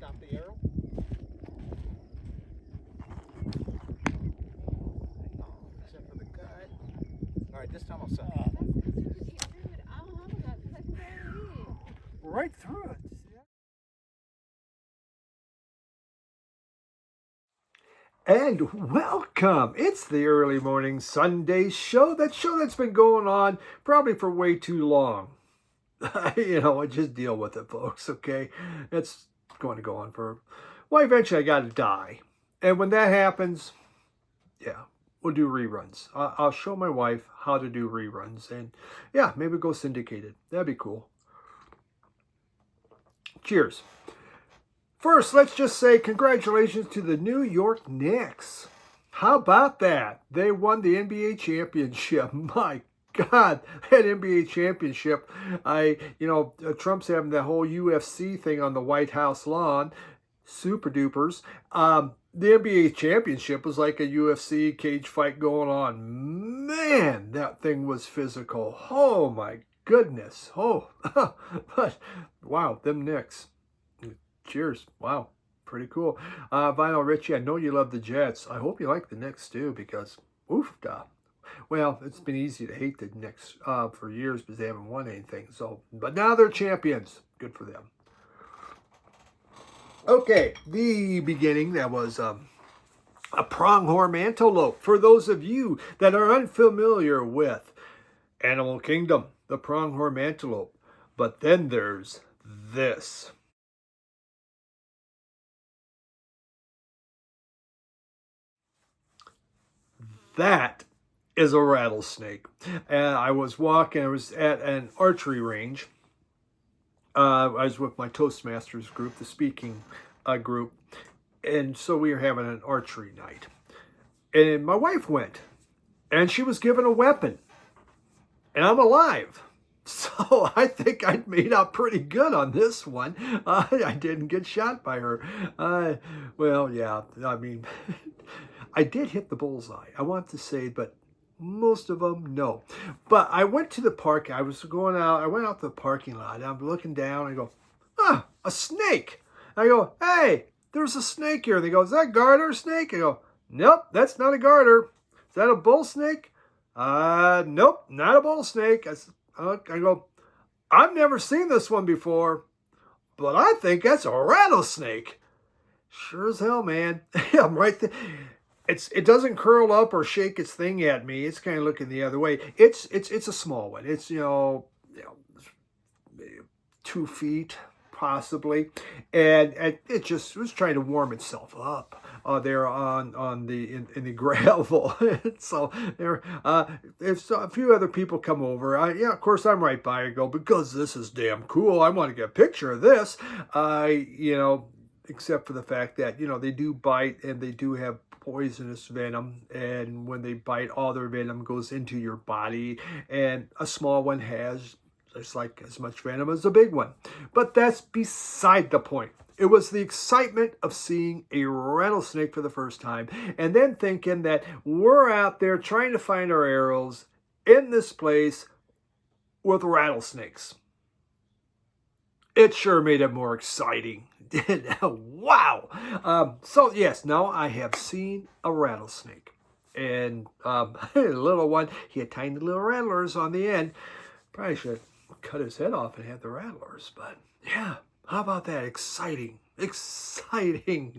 Stop the arrow. Oh, except for the cut. All right, this time I'll set. Right through it. And welcome. It's the early morning Sunday show. That show that's been going on probably for way too long. Just deal with it, folks, okay? It's going to go on for, well, eventually I got to die. And when that happens, yeah, we'll do reruns. I'll show my wife how to do reruns. And yeah, maybe go syndicated. That'd be cool. Cheers. First, let's just say congratulations to the New York Knicks. How about that? They won the NBA championship. My God, that NBA championship. Trump's having that whole UFC thing on the White House lawn. Super dupers. The NBA championship was like a UFC cage fight going on. Man, that thing was physical. Oh my goodness. Oh, but wow, them Knicks. Cheers. Wow. Pretty cool. Vinyl Richie, I know you love the Jets. I hope you like the Knicks too, because oof, well, it's been easy to hate the Knicks for years because they haven't won anything. But now they're champions. Good for them. Okay, the beginning, that was a pronghorn antelope. For those of you that are unfamiliar with Animal Kingdom, the pronghorn antelope. But then there's this. That is a rattlesnake. And I was walking, I was at an archery range. I was with my Toastmasters group, the speaking group. And so we were having an archery night. And my wife went, and she was given a weapon. And I'm alive. So I think I made out pretty good on this one. I didn't get shot by her. Well, yeah, I mean, I did hit the bullseye, I want to say, but most of them, no. But I went to the park. I went out to the parking lot, and I'm looking down, and I go, a snake. I go, hey, there's a snake here. And they go, is that garter snake? I go, nope, that's not a garter. Is that a bull snake? Nope, not a bull snake. I go, I've never seen this one before, but I think that's a rattlesnake. Sure as hell, man. I'm right there. It doesn't curl up or shake its thing at me. It's kind of looking the other way. It's a small one. It's 2 feet possibly, and it just was trying to warm itself up there on in the gravel. So there, if a few other people come over, of course I'm right by and go, because this is damn cool. I want to get a picture of this. Except for the fact that they do bite and they do have poisonous venom, and when they bite, all their venom goes into your body, and a small one has just like as much venom as a big one. But that's beside the point. It was the excitement of seeing a rattlesnake for the first time, and then thinking that we're out there trying to find our arrows in this place with rattlesnakes. It sure made it more exciting. Wow. So yes, now I have seen a rattlesnake. And a little one, he had tiny little rattlers on the end. Probably should cut his head off and have the rattlers. But yeah, how about that? Exciting.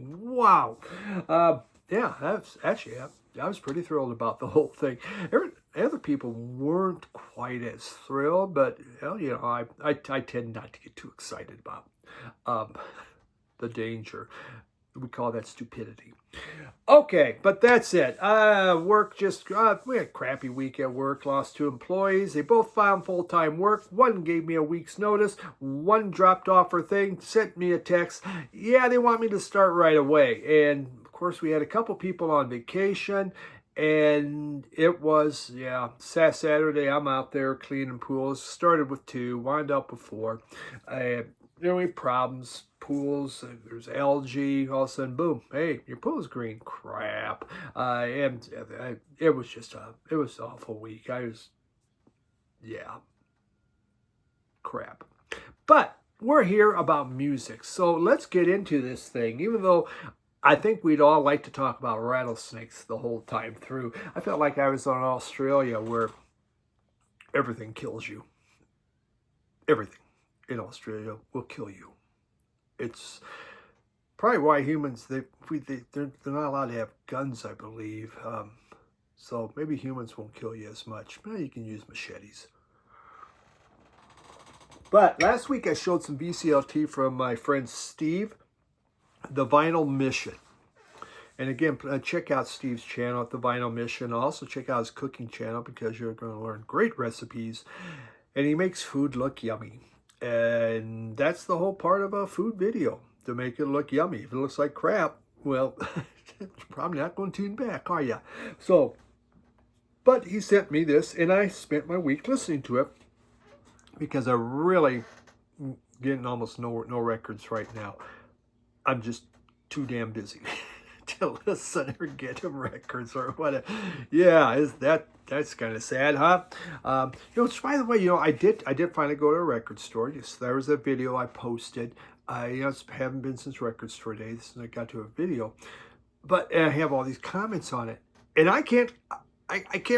Wow. Yeah, I was pretty thrilled about the whole thing. Other people weren't quite as thrilled, but I tend not to get too excited about the danger. We call that stupidity. Okay, but that's it. Work we had a crappy week at work. Lost 2 employees. They both found full-time work. One gave me a week's notice. One dropped off her thing, sent me a text. Yeah, they want me to start right away. And of course, we had a couple people on vacation. And it was, Saturday, I'm out there cleaning pools. Started with 2, wound up with 4. There were problems, pools, there's algae, all of a sudden, boom, hey, your pool's green. Crap. And it was it was an awful week. Crap. But we're here about music. So let's get into this thing. Even though I think we'd all like to talk about rattlesnakes the whole time through. I felt like I was in Australia where everything kills you. Everything in Australia will kill you. It's probably why humans, they're not allowed to have guns, I believe. So maybe humans won't kill you as much. Maybe you can use machetes. But last week I showed some VCLT from my friend Steve, The Vinyl Mission. And again, check out Steve's channel at The Vinyl Mission. Also check out his cooking channel because you're going to learn great recipes. And he makes food look yummy. And that's the whole part of a food video, to make it look yummy. If it looks like crap, well, you're probably not going to tune back, are you? So, but he sent me this, and I spent my week listening to it because I really getting almost no records right now. I'm just too damn busy to listen or get them records or whatever. Yeah, that's kind of sad, huh? By the way, I did finally go to a record store. Yes, there was a video I posted. I haven't been since record store days, and I got to a video, but I have all these comments on it, and I can't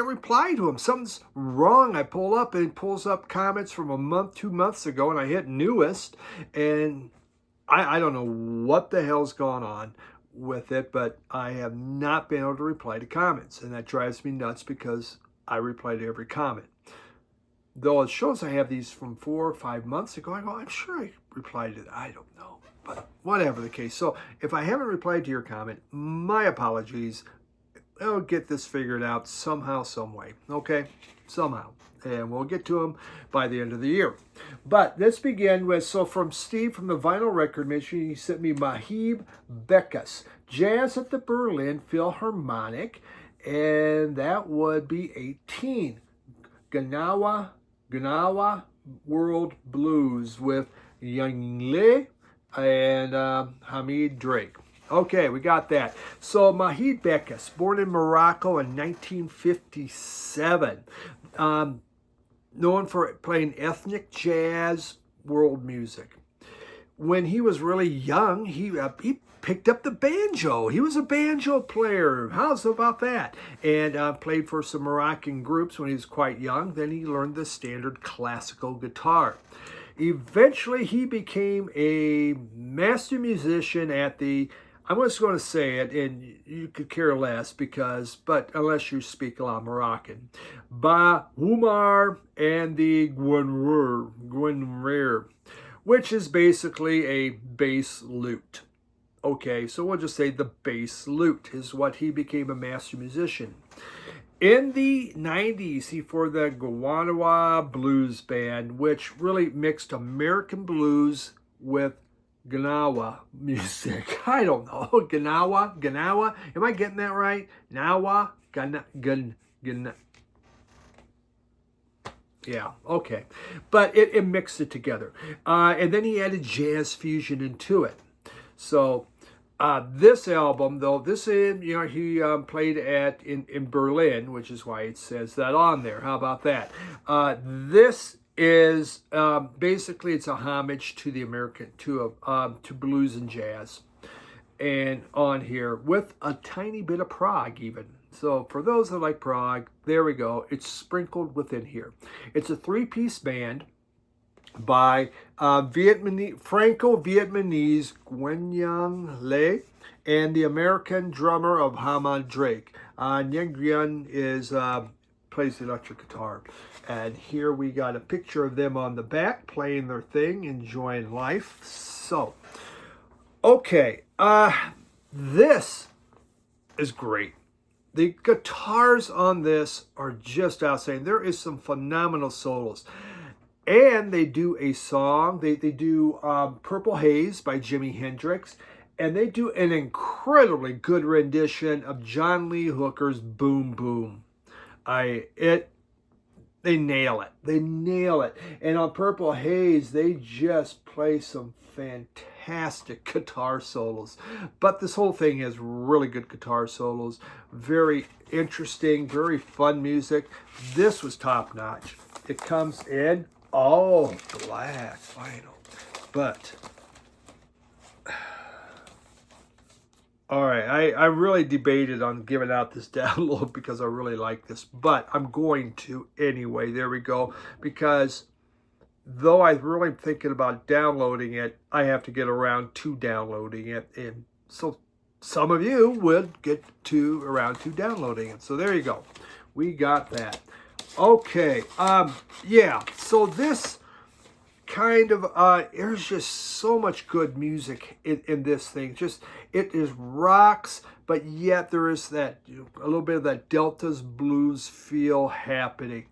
reply to them. Something's wrong. I pull up and it pulls up comments from a month, 2 months ago, and I hit newest, and I don't know what the hell's gone on with it, but I have not been able to reply to comments, and that drives me nuts because I reply to every comment. Though it shows I have these from 4 or 5 months ago, I go, I'm sure I replied to that. I don't know, but whatever the case. So if I haven't replied to your comment, my apologies. I'll get this figured out somehow, some way. Okay, somehow. And we'll get to them by the end of the year. But let's begin with, so from Steve from the Vinyl Record Mission, he sent me Mahib Bekas, Jazz at the Berlin Philharmonic, and that would be 18. Gnawa World Blues with Young and Hamid Drake. Okay, we got that. So Mahib Bekas, born in Morocco in 1957, known for playing ethnic jazz, world music. When he was really young, he picked up the banjo. He was a banjo player. How's about that? And played for some Moroccan groups when he was quite young. Then he learned the standard classical guitar. Eventually, he became a master musician at the, I'm just going to say it, and you could care less but unless you speak a lot of Moroccan, Ba Umar and the Gwenrer, which is basically a bass lute. Okay, so we'll just say the bass lute is what he became a master musician. In the 90s, he formed the Gnawa Blues Band, which really mixed American blues with Gnawa music. I don't know. Gnawa. Am I getting that right? Gnawa. Yeah, okay. But it mixed it together. And then he added jazz fusion into it. So this album, though, he played in Berlin, which is why it says that on there. How about that? This is basically, it's a homage to the American, to blues and jazz, and on here with a tiny bit of prog even. So for those that like prog, there we go. It's sprinkled within here. It's a 3-piece band by Franco-Vietnamese Nguyen Le and the American drummer of Hamid Drake. Nguyen is plays the electric guitar. And here we got a picture of them on the back playing their thing, enjoying life. So, okay, this is great. The guitars on this are just outstanding. There is some phenomenal solos. And they do a song. They do Purple Haze by Jimi Hendrix. And they do an incredibly good rendition of John Lee Hooker's Boom Boom. They nail it. They nail it. And on Purple Haze, they just play some fantastic guitar solos. But this whole thing has really good guitar solos. Very interesting, very fun music. This was top notch. It comes in all black vinyl. But all right, I really debated on giving out this download because I really like this, but I'm going to anyway. There we go. Because though I'm really thinking about downloading it, I have to get around to downloading it. And so some of you would get to around to downloading it. So there you go. We got that. Okay. Yeah. So this kind of there's just so much good music in this thing. Just it is rocks, but yet there is that a little bit of that Delta's blues feel happening.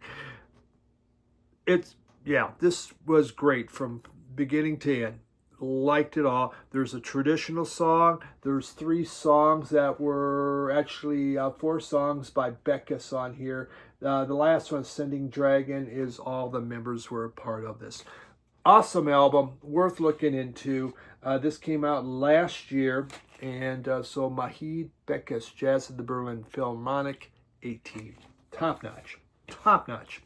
It's yeah, this was great from beginning to end. Liked it all. There's a traditional song. There's 3 songs that were actually 4 songs by Beckus on here. The last one, Sending Dragon, is all the members were a part of this. Awesome album, worth looking into. This came out last year, and so Mahid Beckus, Jazz at the Berlin Philharmonic, 18. Top notch. Top notch.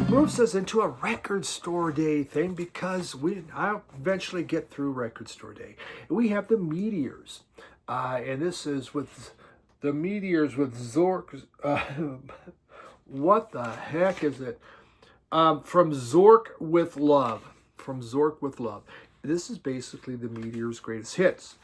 Moves us into a record store day thing because I'll eventually get through record store day. We have the Meteors, and this is with the Meteors with Zork. What the heck is it? From Zork with Love. From Zork with Love. This is basically the Meteors' greatest hits.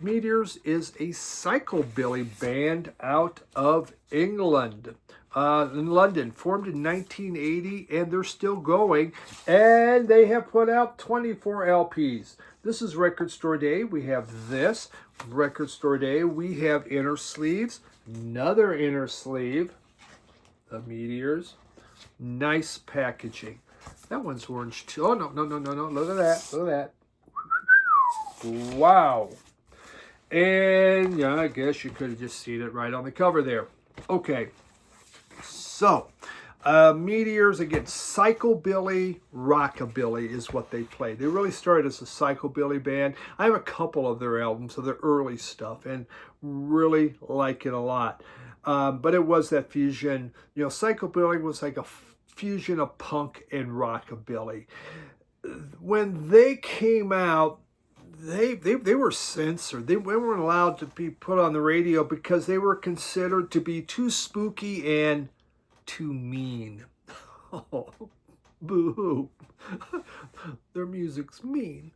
Meteors is a psychobilly band out of England. In London, formed in 1980, and they're still going, and they have put out 24 LPs. This is Record Store Day. We have this. Record Store Day. We have Inner Sleeves. Another Inner Sleeve. The Meteors. Nice packaging. That one's orange too. Oh, no. Look at that. Look at that. Wow. And yeah, I guess you could have just seen it right on the cover there. Okay. So, Meteors, again, psychobilly, rockabilly is what they play. They really started as a psychobilly band. I have a couple of their albums of their early stuff and really like it a lot. But it was that fusion. You know, psychobilly was like a fusion of punk and rockabilly. When they came out, they were censored. They weren't allowed to be put on the radio because they were considered to be too spooky and too mean. Oh, boo. Their music's mean.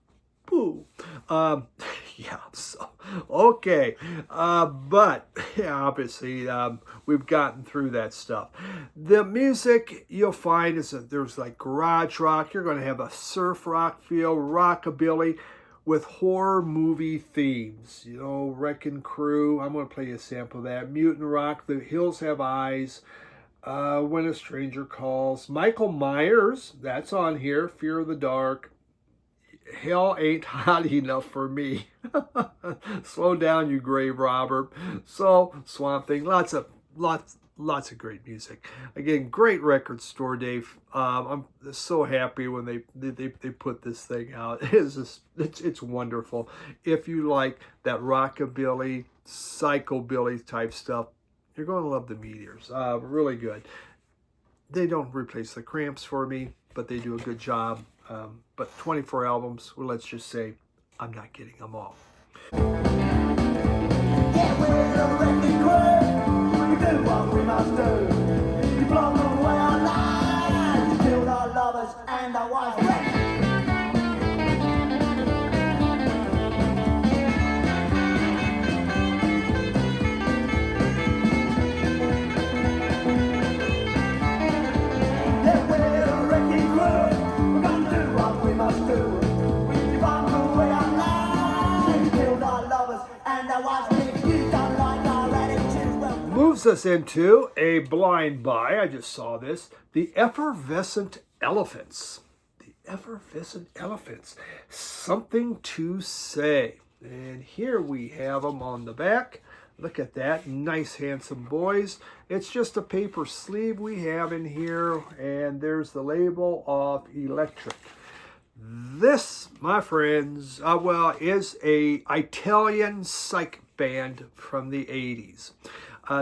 Boo. Yeah, so, okay. But, yeah, obviously, we've gotten through that stuff. The music you'll find is that there's like garage rock. You're going to have a surf rock feel, rockabilly, with horror movie themes. You know, Wrecking Crew. I'm going to play you a sample of that. Mutant Rock, The Hills Have Eyes. When a Stranger Calls. Michael Myers, that's on here. Fear of the Dark. Hell Ain't Hot Enough for Me. Slow Down, You Grave Robber. So, Swamp Thing. Lots of great music. Again, great Record Store Day. I'm so happy when they put this thing out. It's wonderful. If you like that rockabilly, psychobilly type stuff, you're going to love the Meteors. Really good. They don't replace the Cramps for me, but they do a good job. But 24 albums, well, let's just say I'm not getting them all. Yeah, we're a wrecking crew. We do what we must do. Moves us into a blind buy. I just saw this. The Effervescent Elephants. The Effervescent Elephants. Something to say. And here we have them on the back. Look at that. Nice, handsome boys. It's just a paper sleeve we have in here. And there's the label of Electric. This, my friends, is a Italian psych band from the 80s.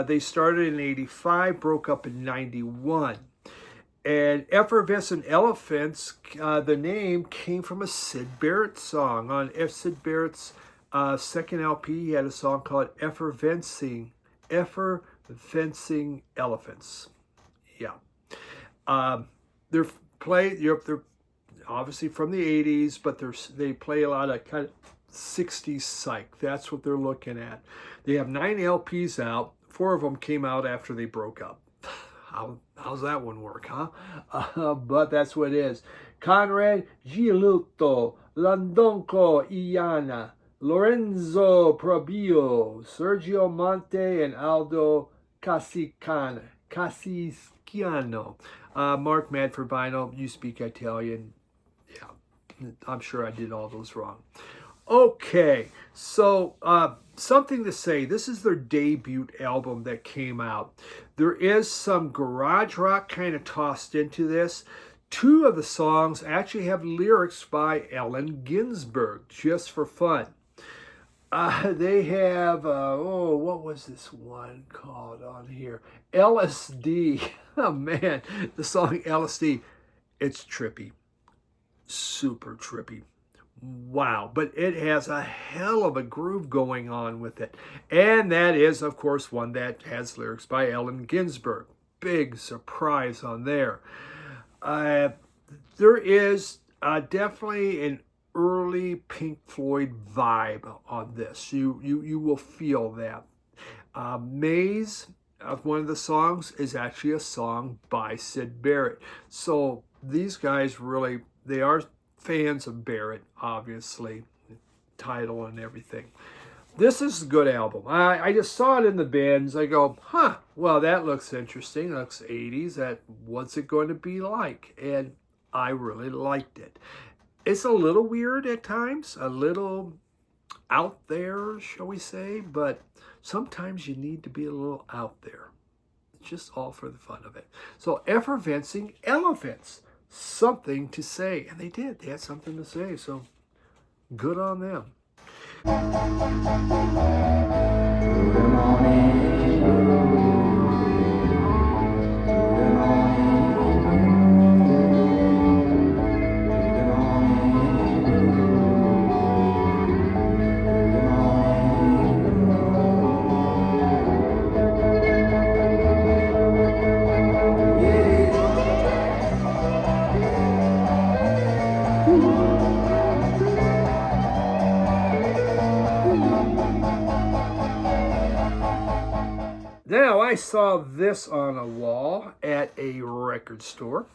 They started in 85, broke up in 91. And Effervescent Elephants, the name came from a Syd Barrett song. On Syd Barrett's second LP, he had a song called Effervescing Elephants. Yeah. They're obviously from the 80s, but they play a lot of kind of 60s psych. That's what they're looking at. They have 9 LPs out. 4 of them came out after they broke up. How's that one work, huh? But that's what it is. Conrad Giolotto, Landonco Iana, Lorenzo Probio, Sergio Monte, and Aldo Casisciano. Mark Madford Vinyl, you speak Italian. Yeah, I'm sure I did all those wrong. Okay, so something to say. This is their debut album that came out. There is some garage rock kind of tossed into this. 2 of the songs actually have lyrics by Allen Ginsberg, just for fun. They have, what was this one called on here? LSD. Oh, man, the song LSD. It's trippy. Super trippy. Wow, but it has a hell of a groove going on with it. And that is, of course, one that has lyrics by Allen Ginsberg. Big surprise on there. There is definitely an early Pink Floyd vibe on this. You will feel that. Maze, of one of the songs, is actually a song by Syd Barrett. So these guys really, they are fans of Barrett, obviously, title and everything. This is a good album. I just saw it in the bins. I go, well, that looks interesting. It looks 80s. What's it going to be like? And I really liked it. It's a little weird at times, a little out there, shall we say, but sometimes you need to be a little out there. It's just all for the fun of it. So, Effervescing Elephants. Something to say. And they did. They had something to say. So good on them. Now, I saw this on a wall at a record store,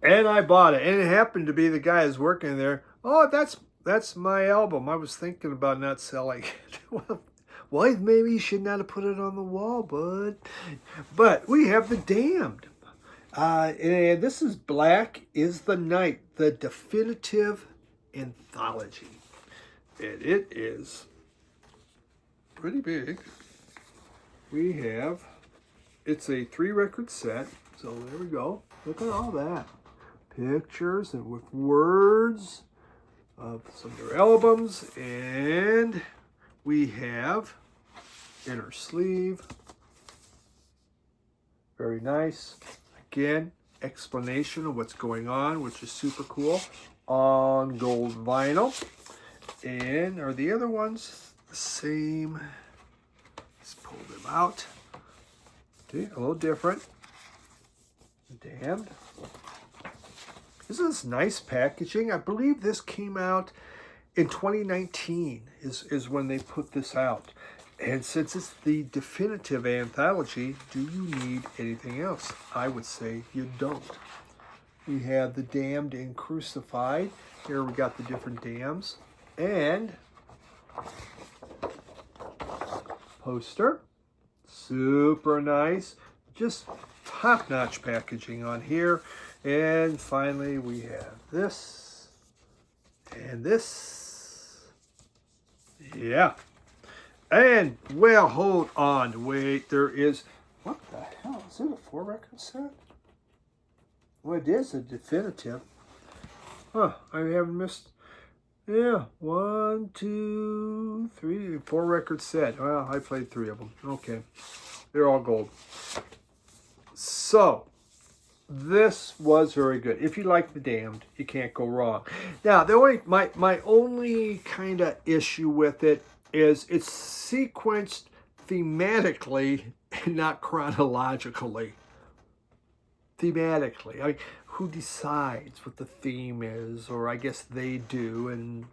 and I bought it. And it happened to be the guy who's working there. Oh, that's my album. I was thinking about not selling it. Well, maybe you should not have put it on the wall, bud. But we have The Damned. And this is Black is the Night, the definitive anthology. And it is pretty big. It's a 3-record set. So there we go. Look at all that. Pictures and with words of some of their albums. And we have inner sleeve. Very nice. Again, explanation of what's going on, which is super cool. On gold vinyl. And are the other ones the same? Let's pull them out. Okay, a little different. Damned. This is nice packaging. I believe this came out in 2019 is when they put this out. And since it's the definitive anthology, do you need anything else? I would say you don't. We have The Damned and Crucified. Here we got the different damns. And poster. Super nice. Just top-notch packaging on here. And finally, we have this and this. Yeah. And, well, hold on. Wait, there is... What the hell? Is it a 4-record set? Well, it is a definitive. Huh, I haven't missed... Yeah, 1, 2, 3, 4-record set. Well, I played 3 of them. Okay. They're all gold. So, this was very good. If you like The Damned, you can't go wrong. Now, my only kind of issue with it is it's sequenced thematically and not chronologically. Thematically. I mean, who decides what the theme is? Or I guess they do, and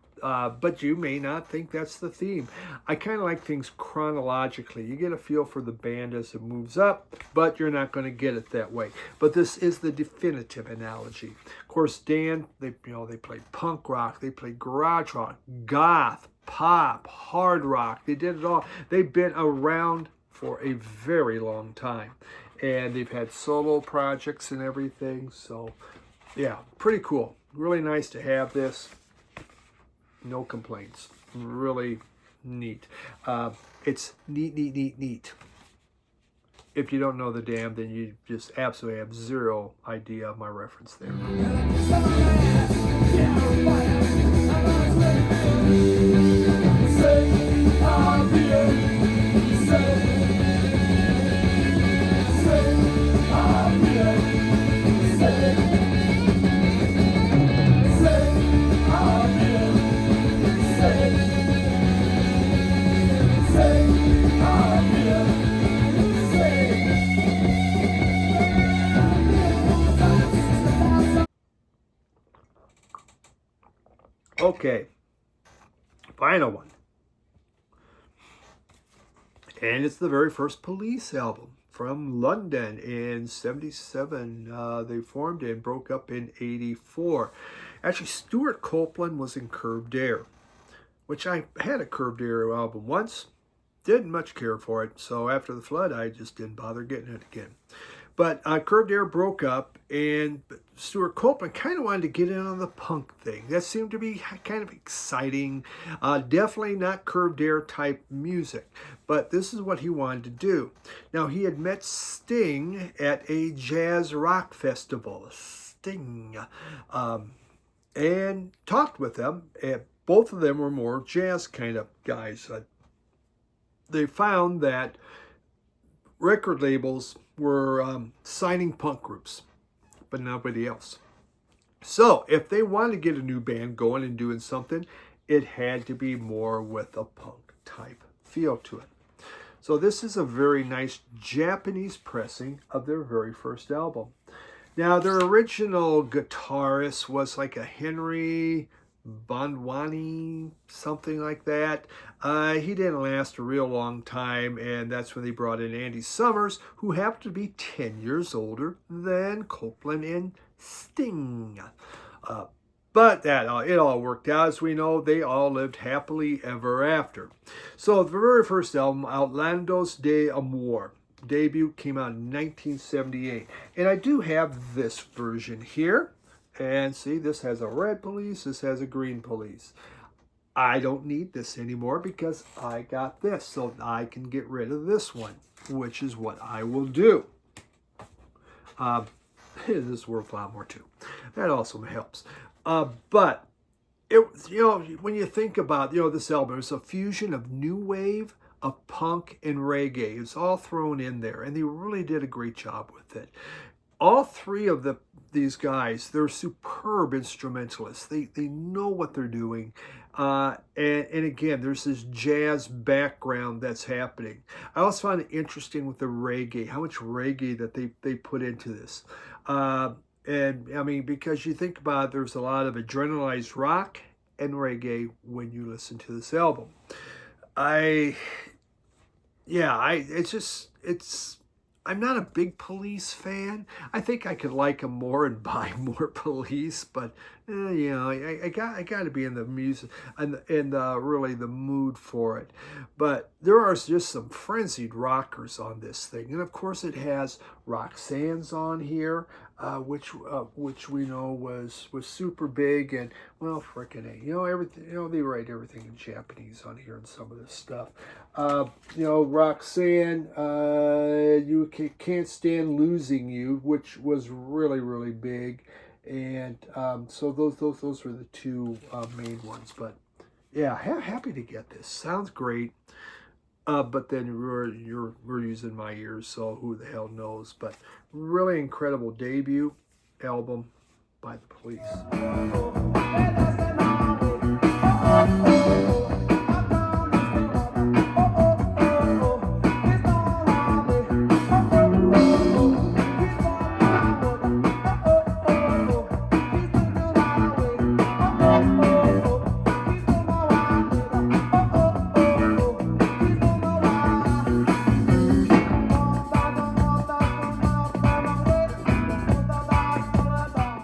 but you may not think that's the theme. I kind of like things chronologically. You get a feel for the band as it moves up, but you're not going to get it that way. But this is the definitive analogy. Of course, Dan, they played punk rock, they played garage rock, goth, pop, hard rock. They did it all. They've been around for a very long time. And they've had solo projects and everything. So, yeah, pretty cool. Really nice to have this. No complaints. Really neat. It's neat. If you don't know The Damned, then you just absolutely have zero idea of my reference there. Okay, final one. And it's the very first Police album from London in 77. They formed and broke up in 84. Actually, Stuart Copeland was in Curved Air, which I had a Curved Air album once. Didn't much care for it, so after the flood, I just didn't bother getting it again. But Curved Air broke up, and Stuart Copeland kind of wanted to get in on the punk thing. That seemed to be kind of exciting. Definitely not Curved Air type music, but this is what he wanted to do. Now, he had met Sting at a jazz rock festival, and talked with them. And both of them were more jazz kind of guys. They found that record labels were signing punk groups, but nobody else. So if they wanted to get a new band going and doing something, it had to be more with a punk type feel to it. So this is a very nice Japanese pressing of their very first album. Now, their original guitarist was like a Henry Bondwani, something like that. He didn't last a real long time, and that's when they brought in Andy Summers, who happened to be 10 years older than Copeland and Sting. But it all worked out. As we know, they all lived happily ever after. So the very first album, Outlandos de Amor, debut, came out in 1978. And I do have this version here. And see, this has a red Police, this has a green Police. I don't need this anymore because I got this, so I can get rid of this one, which is what I will do. This is worth a lot more too. That also helps. But it, when you think about, this album, it's a fusion of new wave, of punk, and reggae. It's all thrown in there, and they really did a great job with it. All three of these guys, they're superb instrumentalists. They know what they're doing. And again, there's this jazz background that's happening. I also find it interesting with the reggae, how much reggae that they put into this. And I mean, because you think about it, there's a lot of adrenalized rock and reggae when you listen to this album. It's I'm not a big Police fan. I think I could like them more and buy more Police, but you know, I got to be in the music and really the mood for it. But there are just some frenzied rockers on this thing, and of course it has Roxanne's on here, which we know was super big, and well, frickin' A, you know, everything, you know, they write everything in Japanese on here and some of this stuff. You know, Roxanne, you can't stand losing you, which was really, really big. And so those were the two main ones. But yeah, happy to get this. Sounds great. But then we're using my ears, so who the hell knows? But really incredible debut album by the Police.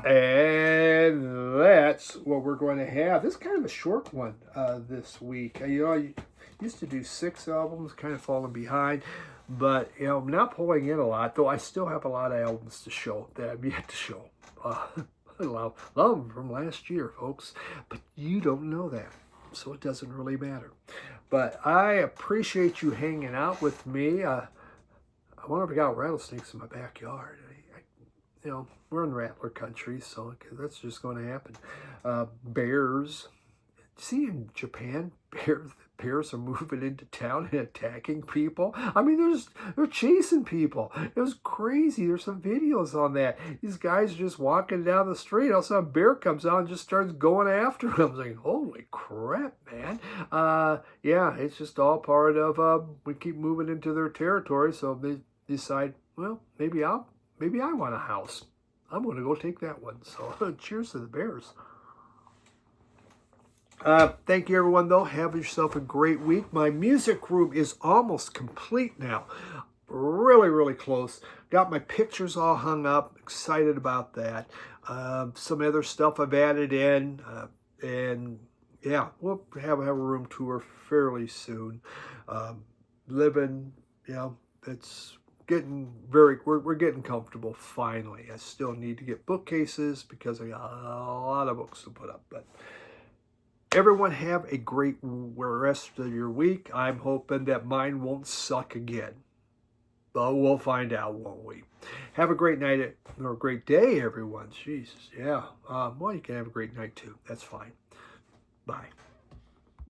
And that's what we're going to have. This is kind of a short one this week. You know, I used to do 6 albums, kind of falling behind. But, you know, I'm not pulling in a lot, though I still have a lot of albums to show that I've yet to show. I love them from last year, folks. But you don't know that, so it doesn't really matter. But I appreciate you hanging out with me. I wonder if I got rattlesnakes in my backyard. You know, we're in rattler country, so that's just going to happen. Bears. See, in Japan, bears are moving into town and attacking people. I mean, they're chasing people. It was crazy. There's some videos on that. These guys are just walking down the street. All of a sudden, a bear comes out and just starts going after them. I was like, holy crap, man. Yeah, it's just all part of, we keep moving into their territory, so they decide, well, maybe I want a house. I'm going to go take that one. So cheers to the Bears. Thank you, everyone, though. Have yourself a great week. My music room is almost complete now. Really, really close. Got my pictures all hung up. Excited about that. Some other stuff I've added in. And yeah, we'll have a room tour fairly soon. Living, you know, it's getting we're getting comfortable finally. I still need to get bookcases because I got a lot of books to put up. But everyone have a great rest of your week. I'm hoping that mine won't suck again. But we'll find out, won't we? Have a great night or a great day, everyone. Jesus, yeah. Well, you can have a great night too. That's fine. Bye.